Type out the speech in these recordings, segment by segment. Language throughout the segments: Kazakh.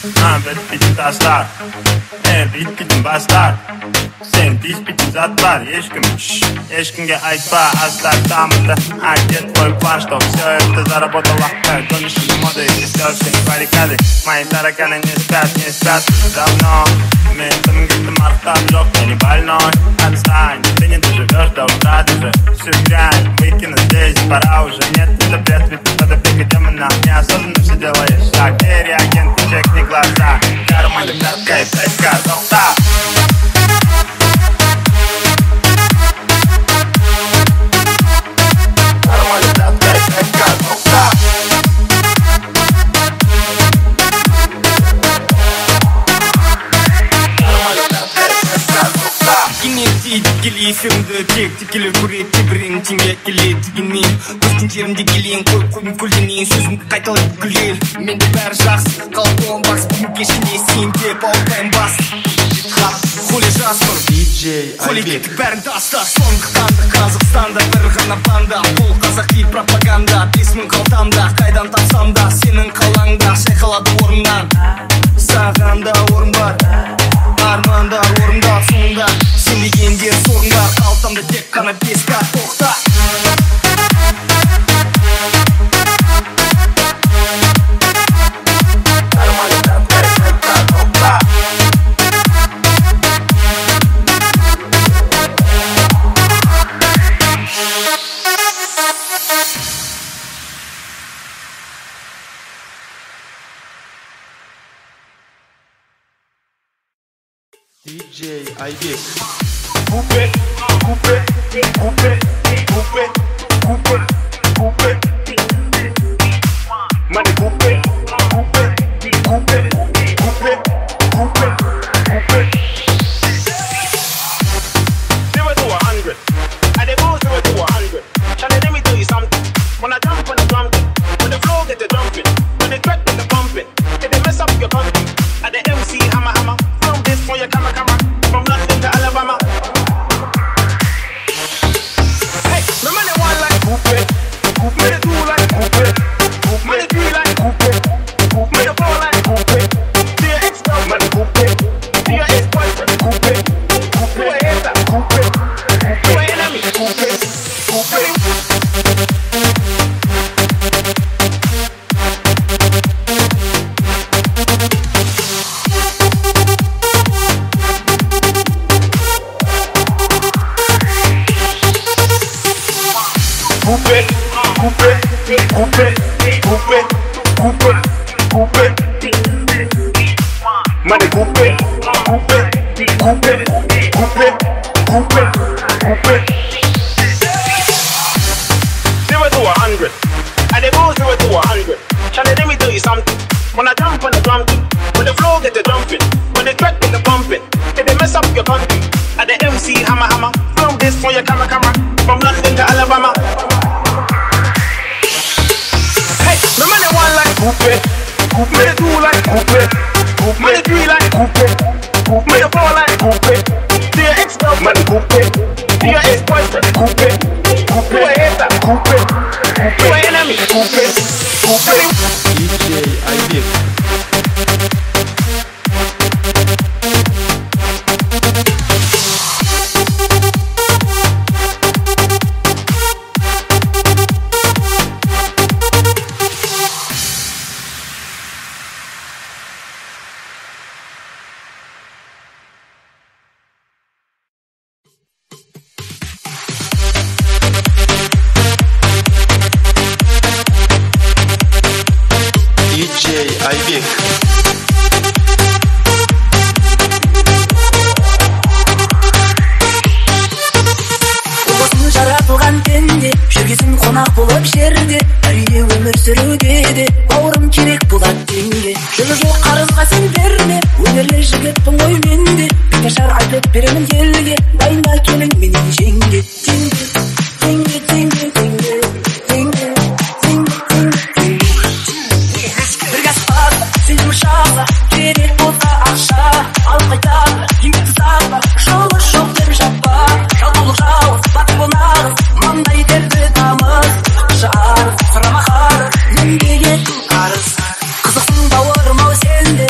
Bittin taslar bittin baslar. Sen bittin zatlar. Ешкімге айтпа, оставь там это. А где твой план, что все это заработало? Тонущие моды и все баррикады. Мои тараканы не спят давно. Ментом где-то мартап жёг, я не больной. Отстань, ты не доживешь до утра. Ты же всю грань выкину здесь, пора уже. Нет, это бред, ведь надо бегать демона. Неосознанно все делаешь шаг. Ты реагент, ты чекни глаза. Карма, догадка и 5К золота. Дегелей эфирімді тек текелі көрет тебірен теңге келе дегенмен көздің жерімде келең қойым көлденен сөзімді қайталай күлел менде бәрі жақсы қалпуым бақс бүгін кешіне сен де бауырпайым бас холе жаспын холе кеттік бәрін таста сондықтан да Қазақстанда бір ғана банда бұл қазақи пропаганда 5000 қалтамда қайдан тапсам да сенің қалаңда шайқалады орыннан саған да орын бар арманда орында соңында сен дегендер сорында қалтамда тек қана 5К тоқта DJ Айбек. Купе, купе, купе, купе, купе, купе. Money купе, купе, купе, купе, купе, купе. 0 to 100. I dey go 0 to 100. Charlie, let me tell you something. When I jump on the drum beat, when the flow get the jumping, when the track get the bumping, if they mess up your country, at the MC hammer. From this for your camera. From London to Alabama. Hey, my money one like coupe, me the two like coupe, me the three like coupe, me the four like coupe. Do your ex-girlfriend coupe, do your ex-boyfriend coupe, do a hater coupe, do a enemy coupe. Money coupe, coupe. 0 to 100. I dey go 0 to 100. Charlie, let me tell you something. When I jump on the drum beat, when the flow get the jumping, when the track get the bumping, if they mess up your country, at the MC hammer. From this for your camera. From London to Alabama. Hey, my money one like coupe, me the two like coupe, me the three like coupe, me the four like coupe. Do your ex-girlfriend coupe, do your ex-boyfriend coupe, do a hater coupe, do a enemy coupe. DJ Айбек. DJ Айбек. Болсын жаратылған пенде, жүргесін қонақ болып жерде, әрине өмір сүруге де бауырым керек болады теңге. Жылы жоқ қарызға сен берме, өнерлі жігітпін ғой менде, беташар айтып беремін елге, дайында келін менен жеңге. Керек болса ақша, ал қайтады, еңбекті сатпа, жолы жоқ деп жаппа, жалқаулық жалғыз, батыл нағыз, маңдай терді тамыз, ақша арыз, сұрама қарыз, еңбек еттің қарыз. Қызықсың бауырым ау сенде,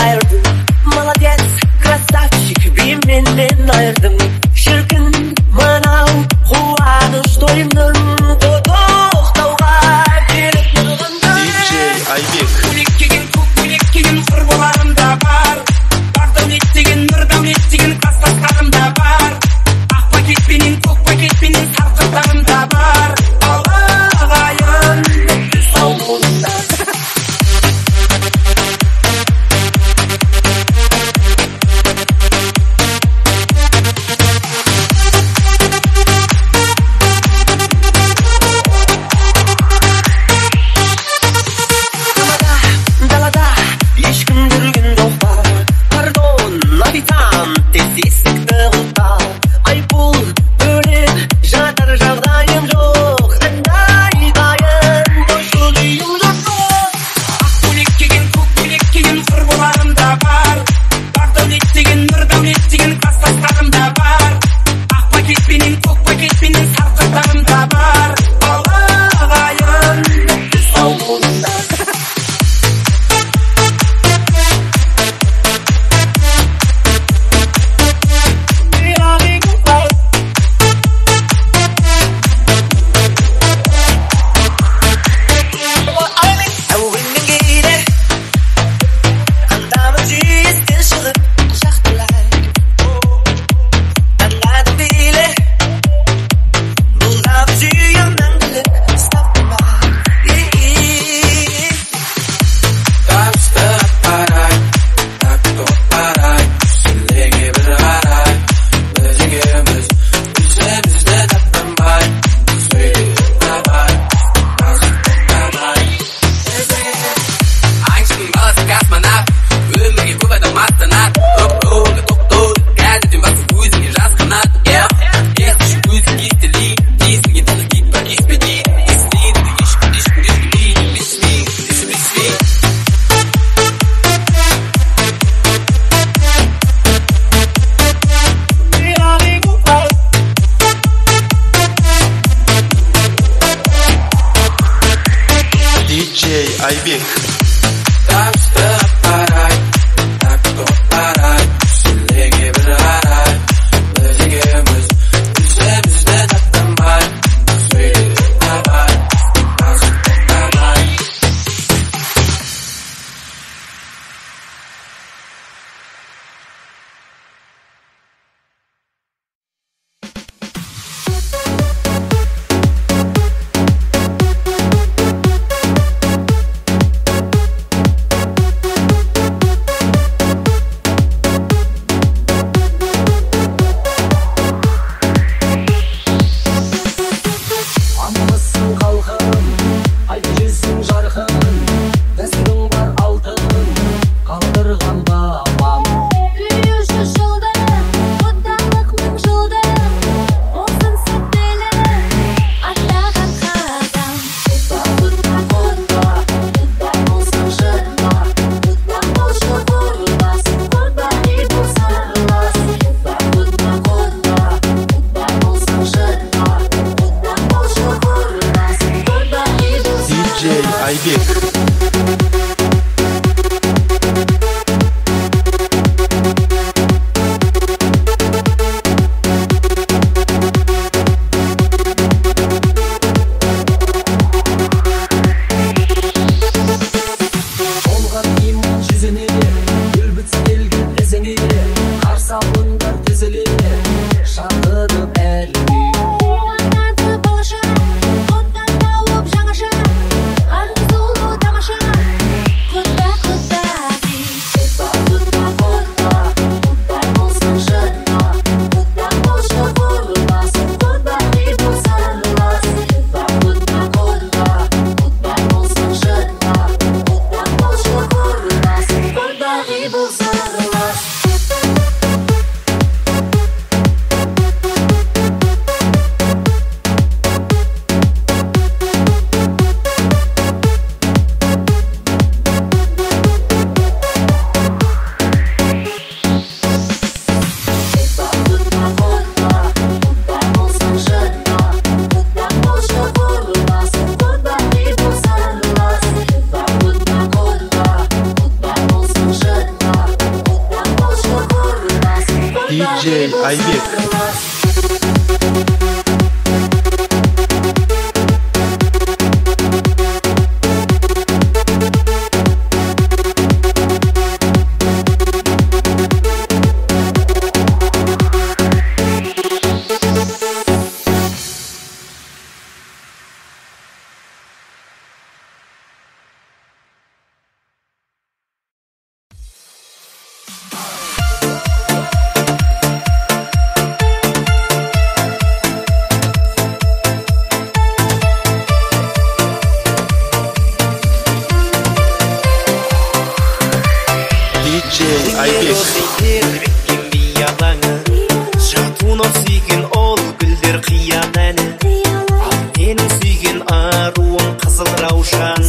айырдым. Молодец, красавчик, бименен айырдым. Шіркін мынау қуаныш тойымның тоқтауға келіп тұрғанда. DJ Айбек. Көйлек киген құр боларым да бар. Бар дәулет деген, нұр дәулет деген класстастарым да бар. Ақ пакетпенен, көк пакетпенен сарқыттарым да бар. Ағайын сау болыңдар. Айбек. Айбек. DJ Айбек. Жатуынан сүйген ол гүлдер қиян әні, ал менің сүйген аруым қызыл раушан.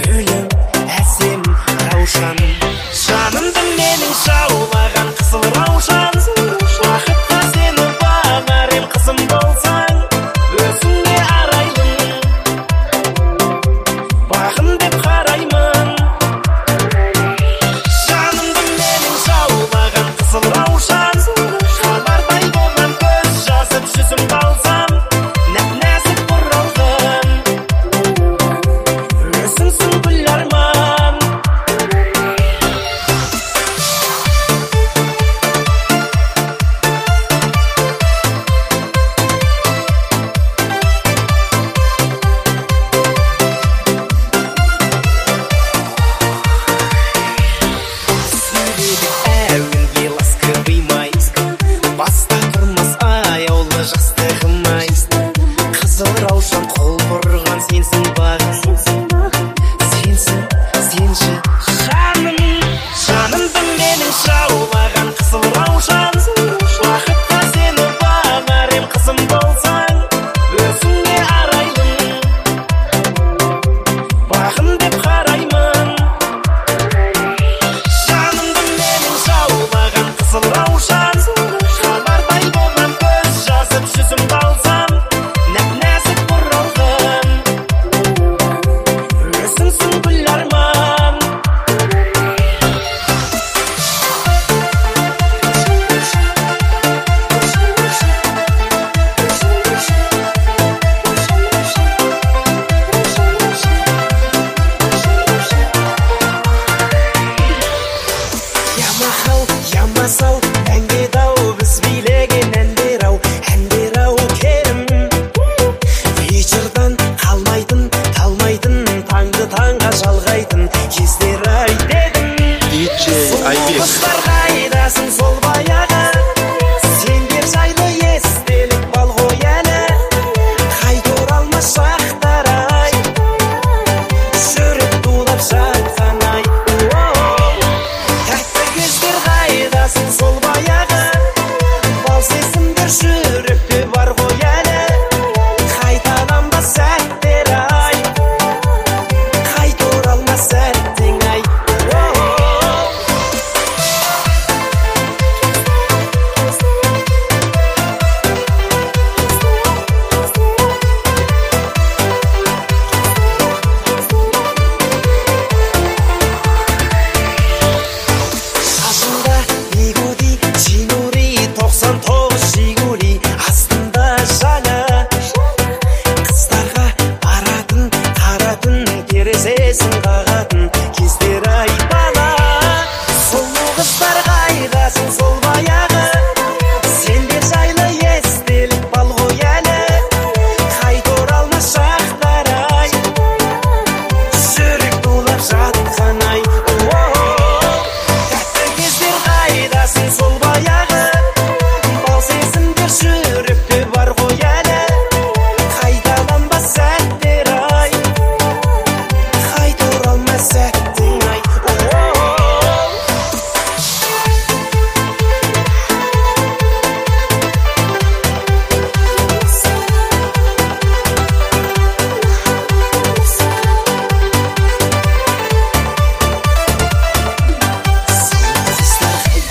Гүлім әсем раушан, жанымды менің жаулаған қызыл раушан. Уақытқа сені бағар ем қызым болсаң, өзіңе арайлым, бағым деп қараймын. Жанымды менің жаулаған қызыл раушан, хабардай болған көз жазып жүзім балсам, нәп-нәзік бұралған, өзіңсің гүл арман. Әуенге ласковый май, баста тұрмас аяулы жастығым ай. Қызыл раушан қол бұрған сенсің бағым, сенші жаным. Жанымды менің жаулаған қызыл раушан, уақытқа сені бағар ем қызым болсаң, өзіңе арайлым, бағым деп қараймын. Жанымды менің жаулаған қызыл раушан, хабардай болған көз жазып жүзім балсам, нәп-нәзік бұралған, өзіңсің гүл арман. Ямахал, ямасал, әндер-ау, біз билеген әндер-ау, әндер-ау керім. Вечердан қалмайтын, талмайтын, таңды таңға жалғайтын кездер ай дедім. DJ Айбек. Қыздар қайдасың сол баяғы, сендер жайлы естелік бал ғой әлі. Қайта оралмас шақтар ай, жүрек тулап жатқан ай. Тәтті кездер қайдасың сол баяғы, бал сезімдер жүректе бар ғой әлі. Қайталанбас сәттер ай, қайта оралмас сәттің ай. Астында Бигуди, Чинури, 99 Жигули, астында жаңа. Қыздарға баратын, қаратын, терезесін қағатын кездер ай бала. Сұлу қыздар қайдасың сол баяғы, сендер жайлы естелік бал ғой әлі. Қайта оралмас шақтар ай, жүрек тулап жатқан ай. Тәтті кездер қайдасың сол баяғы, бал сезімдер жүректе бар ғой әлі. Қайталанбас сәттер ай, қайта оралмас сәттің ай.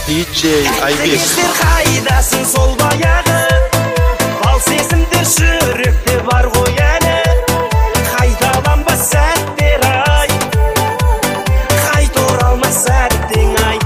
DJ Айбек. Кездер қайдасың сол баяғы, бал сезімдер жүректе бар ғой әлі. Қайталанбас сәттер ай, қайта оралмас сәттің ай.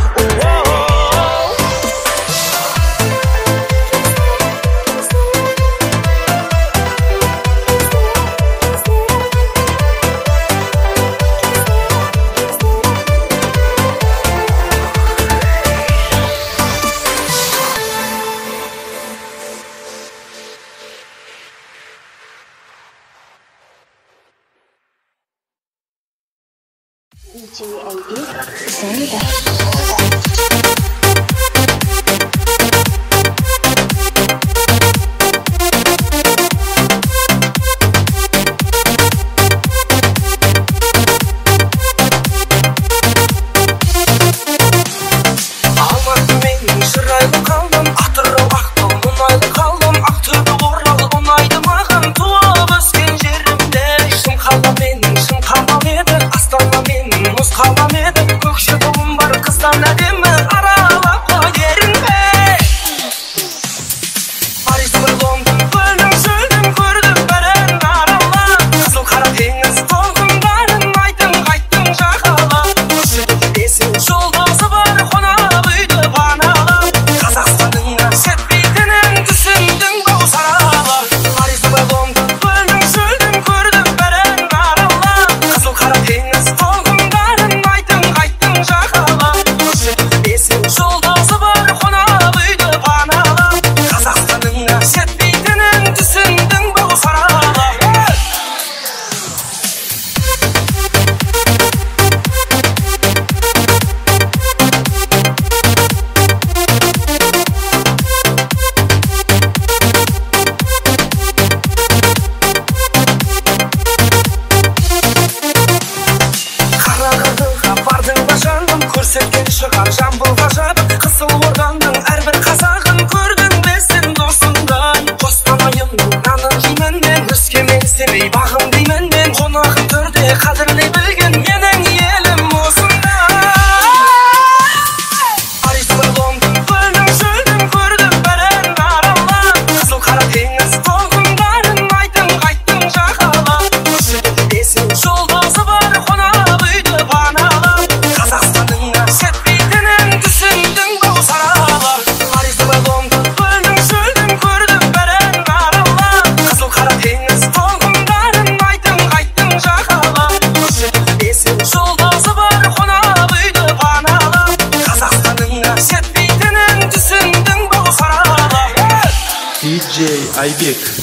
Айбек.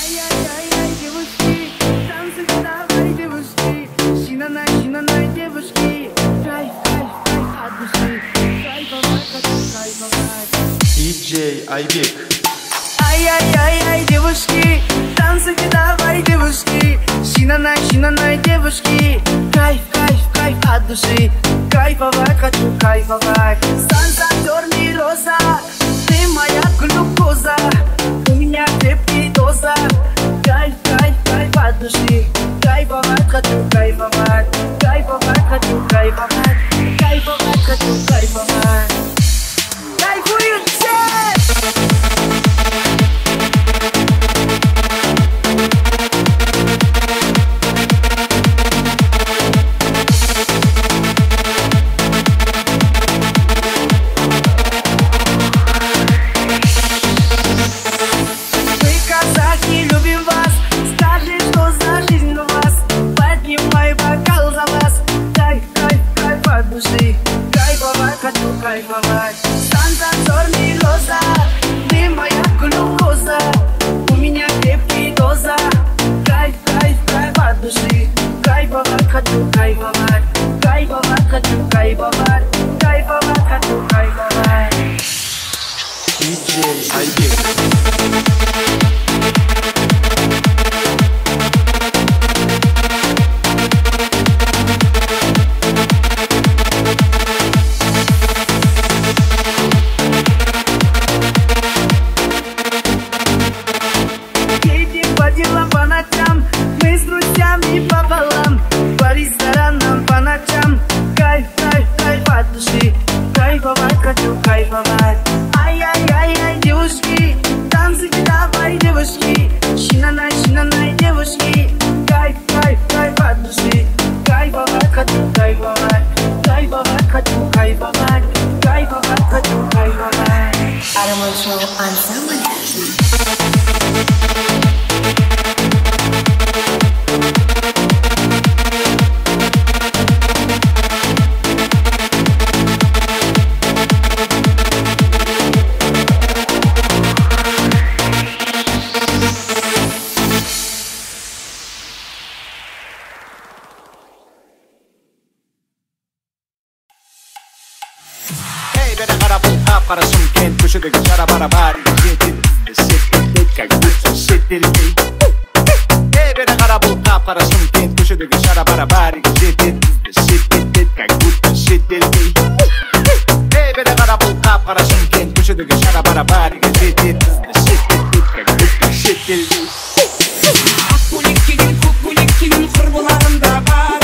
Ай-яй-яй-яй, девушки, танцуйте давай, девушки. Шинанай, девушки. Кайф, кайф, кайф от души. Кайфовать, хочу кайфовать. DJ Айбек. Ай-яй-яй-яй, девушки, танцуйте давай, девушки. Шинанай, девушки. Кайф, кайф, кайф от души. Кайфовать, хочу кайфовать. Сан-Сантор, роза, ты моя глюкоза. У меня крепкий доза. Кайф, кайф, кайф от души. Кайфовать, хочу кайфовать. Кайфовать, хочу кайфовать. Кайфовать, хочу кайфовать. Кайфуют все! Кайфовать. Сан-Сантор, роза, ты моя глюкоза. У меня крепкий доза. Кайф, кайф, кайф от души. Кайфовать, хочу кайфовать. Кайфовать, хочу кайфовать. Кайфовать, хочу кайфовать. DJ Айбек. Ай-яй-яй-яй, девушки, танцуйте давай, девушки. Шинанай, девушки. Кайф, кайф, кайф от души. Кайфовать, хочу кайфовать. Кайфовать, хочу кайфовать. Кайфовать, хочу кайфовать. Аромат шоу ансамбль. Para сумкен, көшедегі жара-бара бар жетеді бізді как будто шетелдей. Бері қара бұл қап-қара сумкен, көшедегі жара-бара бар жетеді бізді как будто шетелдей. Бері қара бұл қап-қара сумкен, көшедегі жара-бара бар жетеді бізді как будто шетелдей. Ақ көйлек киген, көк көйлек киген құрбыларым да бар.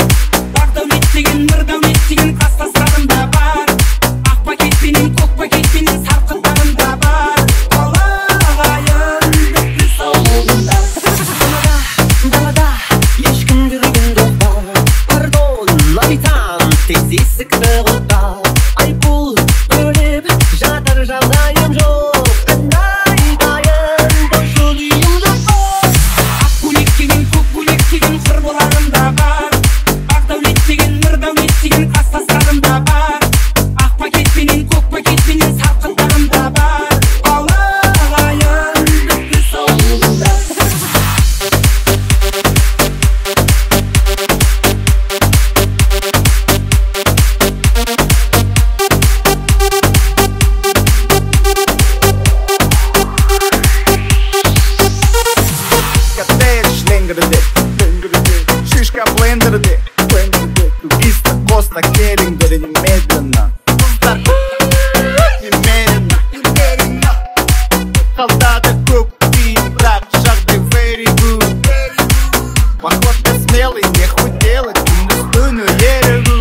Бар дәулет деген, нұр дәулет деген кластастарым да бар. Ақ пакетпенен, көк пакетпенен сарқыттарым да бар. Алағайын бітті сауында. Далада ешкім жүрген жоқ бар. Пардон, официант, тез есікті құлта. Айыппұл төлеп жатар жағдайым жоқ. Қандай дайын бошу күйім жоқ. Ақ көйлек киген, көк көйлек киген құрбыларым да бар. Ақ дәулет деген, нұр дәулет деген кластастарым да бар. Ақ пакетпенен, көк пакетпенен сарқыттарым да бар. Алағайын бітті сауында. Коттедж ленгерде, шишка блендерде, туристы коста келиңдер немедленно. Қыздар немеренно қалдады көк тиын, бірақ жағдай very good. Поход смелый, нехуй делать, күндіз түні ерігу.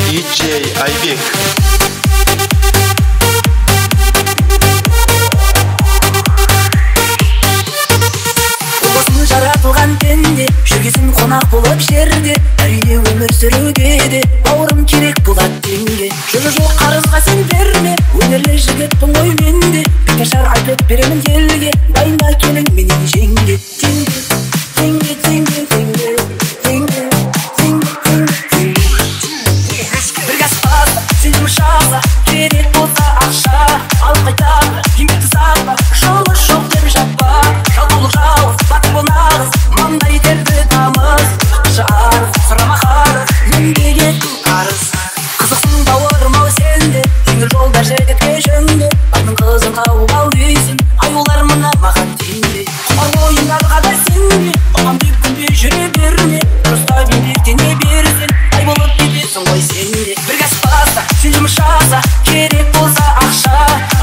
DJ Айбек. сүрүүгө де бауырым керек булат теңге. Жол карызга сен берме, өнерлі жігітпін ғой менде. Бекешар айтып беремін елге, дайында келің менен жеңге. Теңге, теңге, теңге, теңге, теңге, теңге, теңге. Bir gaz fazla, seni uşağla, gerek olsa akşa. Al kaytarla, kimlikti sarla, жолы жоқ деп жатпа. Жол olur жауыз, батыр болмағыз, маңдай терді тамыз. Ақша сұрама қарыз, еңбек еттің қарыз. Қызықсың бауырым ау сенде, жеңіл жолда жігітке жөнде. Батың қызын тауып ал дейсің, аюлар мына маған теңде. Құмар ойындарға да сенде, оған деп күнде жүре берме. Дұрыста еңбектене берсең, ай болып кетесің ғой сенде. Bir gaz fazla, seni жұмышаса, керек болса ақша.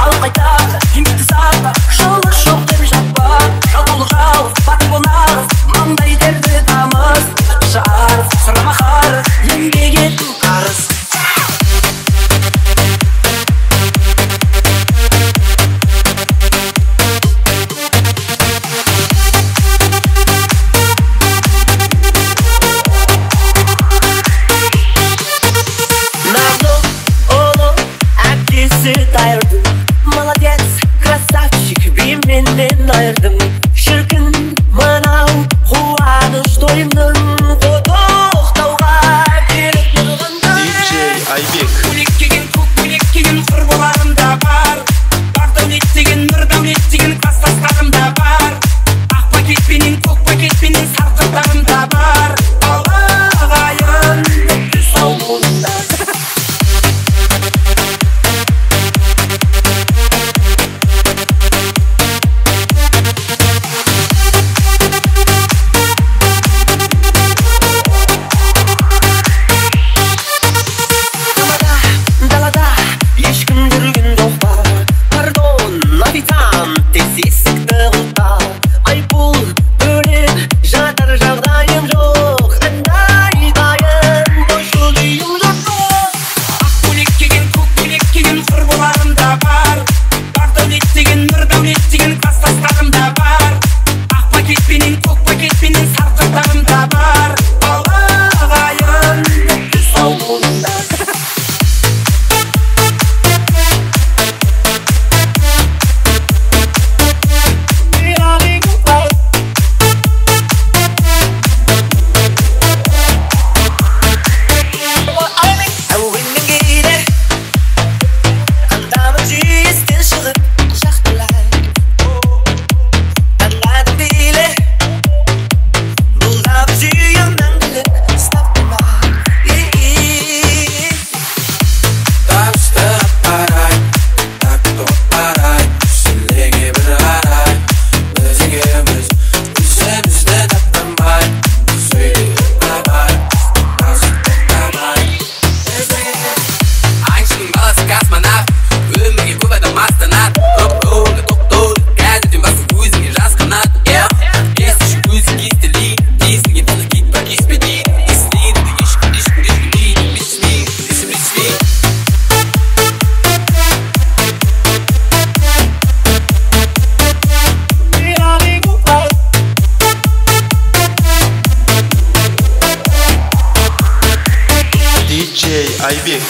Алып қайтарда, еңбекті сатпа, жолы жоқ деп жатпа. Жол olur жауыз, батыр болмағыз, маңдай терді тамыз. Ақша арыз, сұрама қарыз, еңбек еттің қарыз. Дайырдым, молодец, красавчик, бейменнен айырдым. Шіркін мынау қуаныш тойымның тоқтауға келіп тұрғанда. DJ Айбек. Көйлек киген, көк көйлек киген құрбыларым да бар. Бар дәулет деген, нұр дәулет деген класстастарым да бар. Ақ пакетпенен, көк пакетпенен сарқыттарым да бар. Ағайын, өтті сау болыңдар. Айбек.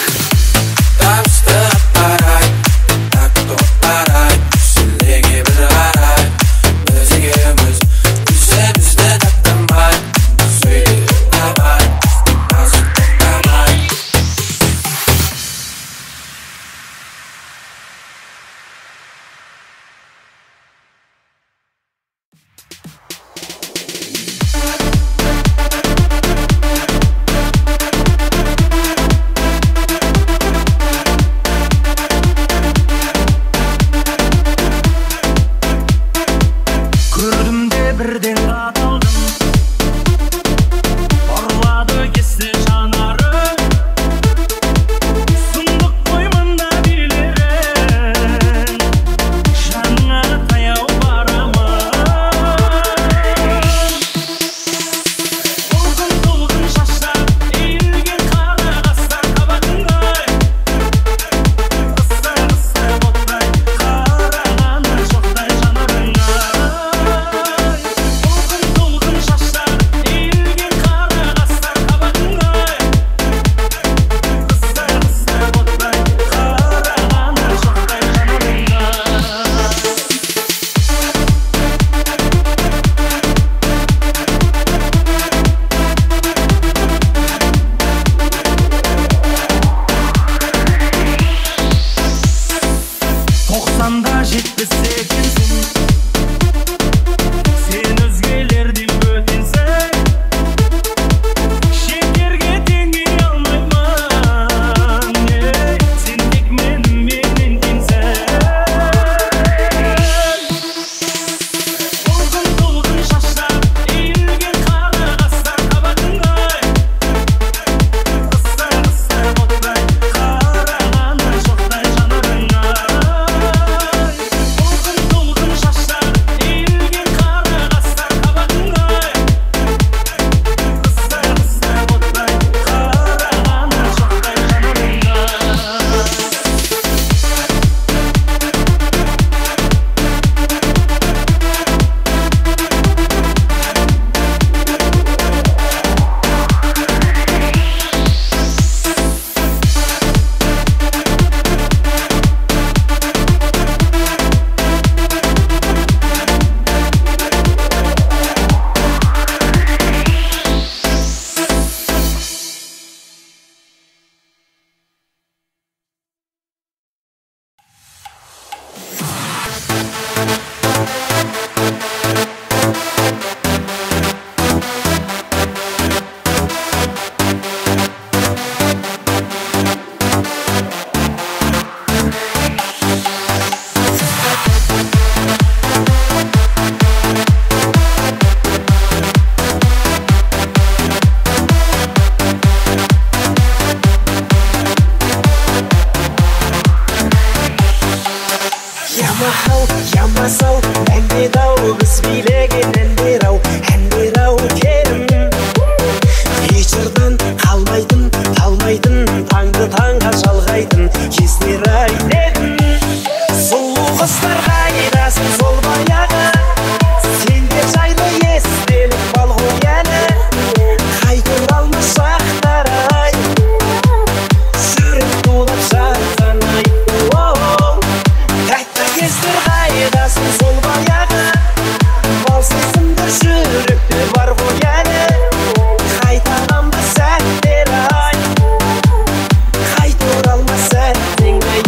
барсам да жетпес екенсің. Сен өзгелерден бөтенсің, шекерге теңей алмаймын. Сен тек менен теңсің. Толқын шаштар иілген қара қастар қабатыңа, қысса оттай қарағаны шоқтай жанарыңа. Толқын шаштар иілген қара қастар қабатыңа, қысса оттай қарағаны шоқтай жанарыңа. Ямасау, әндер-ау, біз билеген әндер-ау, әндер-ау керім. Вечердан қалмайтын, талмайтын, таңды таңға жалғайтын кездер-ай дедім. Сұлу қыздар қайдасың сол баяғы, сенде жайлы естелік бал ғой әлі. Қайта оралмас шақтар-ай, жүрек тулап жатқан-ай. Тәтті кездер қайдасың сол баяғы, бал сезімді жүректе бар ғой әлі. Қайтадан ба сәттер-ай, қайта оралмас сәттең-ай.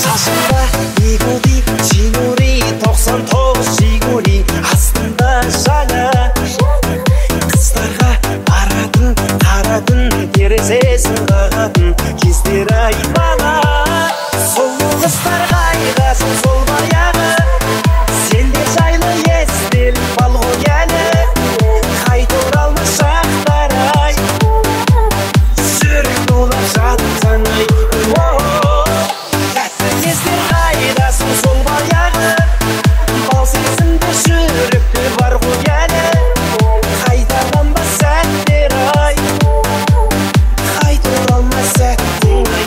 Сасында игуди, жигури, 99 жигури, астында жаңа. Қыздарға баратын, қаратын, терезесін қағатын кездер-ай бала. Сұлу қыздар қайдасың сол баяғы, сенде жайлы естелік бал ғой әлі. Қайта оралмас шақтар-ай, жүрек тулап жатқан-ай. Кездер қайдасың сол баяғы, бал сезімді жүректе бар ғой әлі. Қайтадан ба сәттер-ай, қайта оралмас сәттең-ай.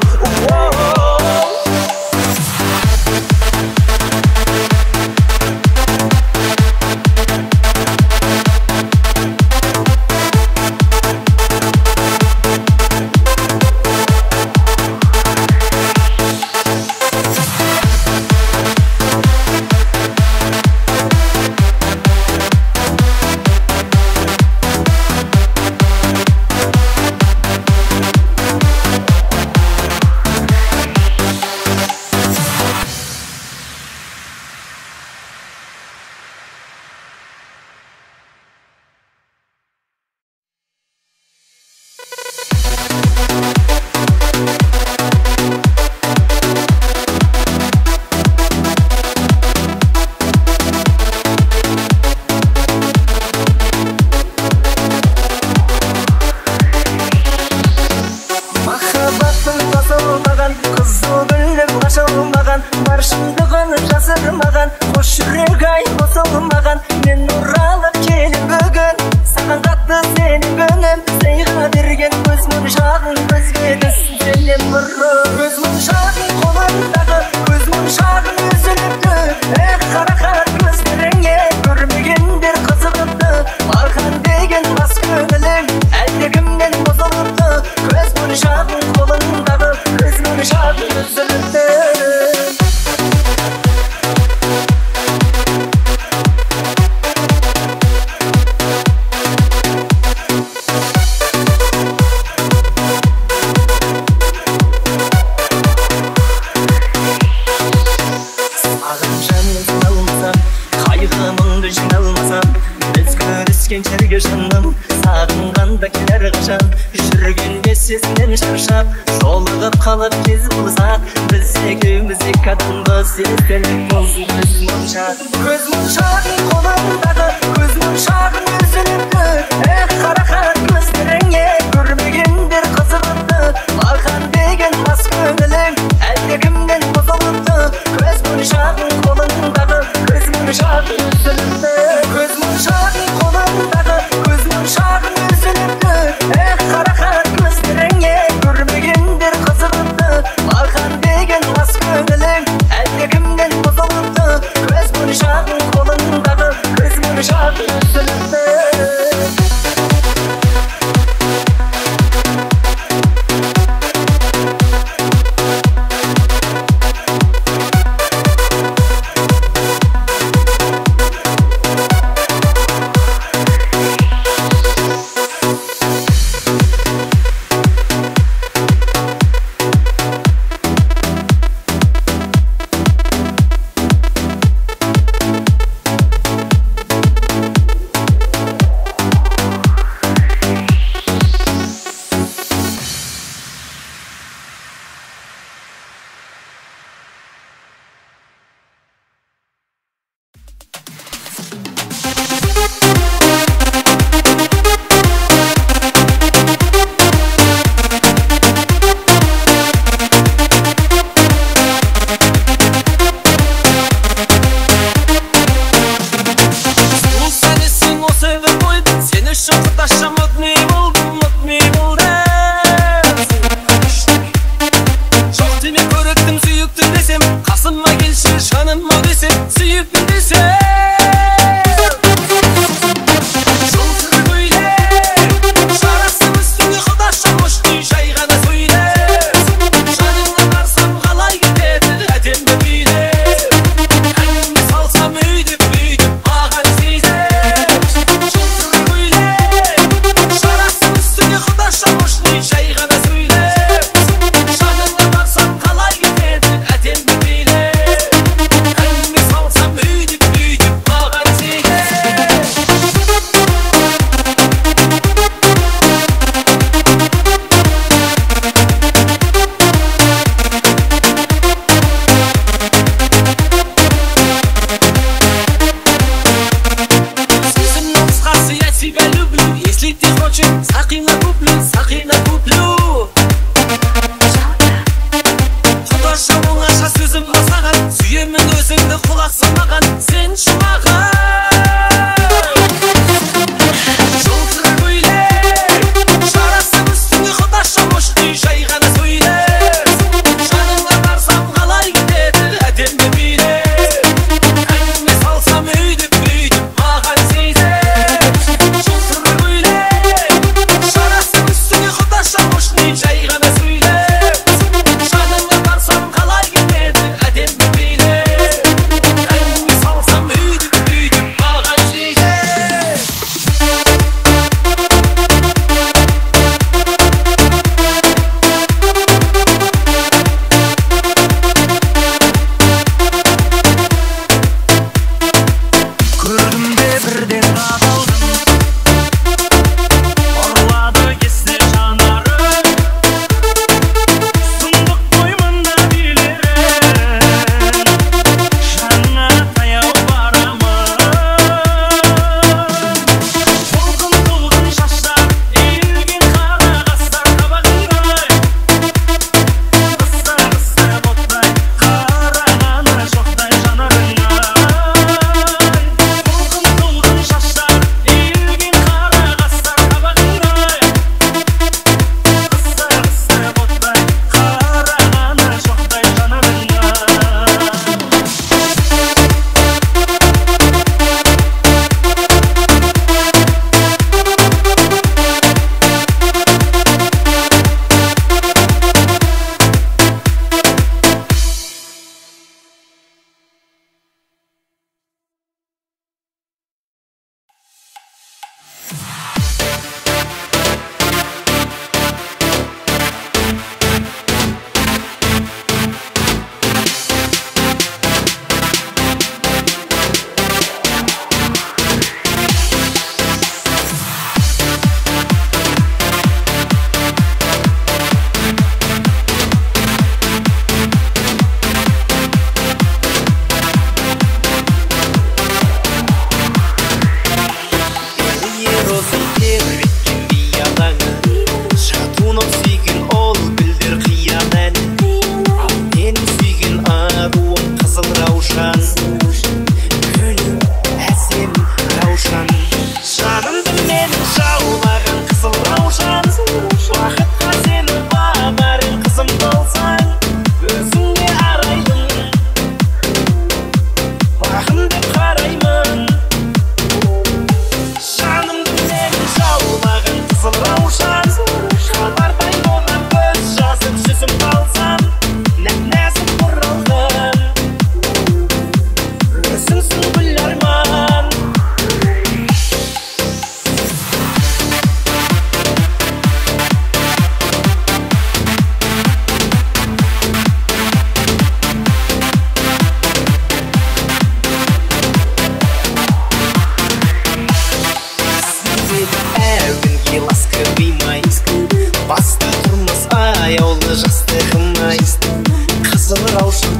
Махаббаттың басылмаған, қызыл гүлім ашылмаған, бар шындығын жасырмаған, қош жүрек-ай қосылмаған. Мен оралып келем бүгін, саған қатты сенімім, сыйға берген көз моншағың көзге түскеннен бұрын. Көз моншағың қолыңдағы, көз моншағың үзіліпті. Қарақат көздеріңе көрмегендер қызығыпты. Арқан деген бас көңілім әлдекімнен бұзылыпты. Көз моншағың қолыңдағы, көз моншағың үзіліпті. Өскеншерге жаным сағынғанда келер қашан жүргенде сезімнен шаршап жолығып қалып кез ұзақ біз екеуміз екі адамбыз елестелік болсын көз моншақ көз моншағың қолыңдағы көз моншағың үзіліпті эх қарақат көздеріңе көрмегендер қызығыпты маған деген мас көңілің әлдекімнен бұзылыпты көз моншағың қолыңдағы көз моншағың үзіліпті көз моншағың қолыңдағы көз моншағың үзіліпті эх қарақат көздеріңе көрмегендер қызығыпты маған деген мас көңілің әлдекімнен бұзылыпты көз моншағың қолыңдағы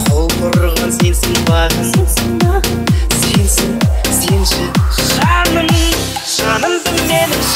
құлпырған сенсің бағым, сенсің, сенші жаным, жанымды менің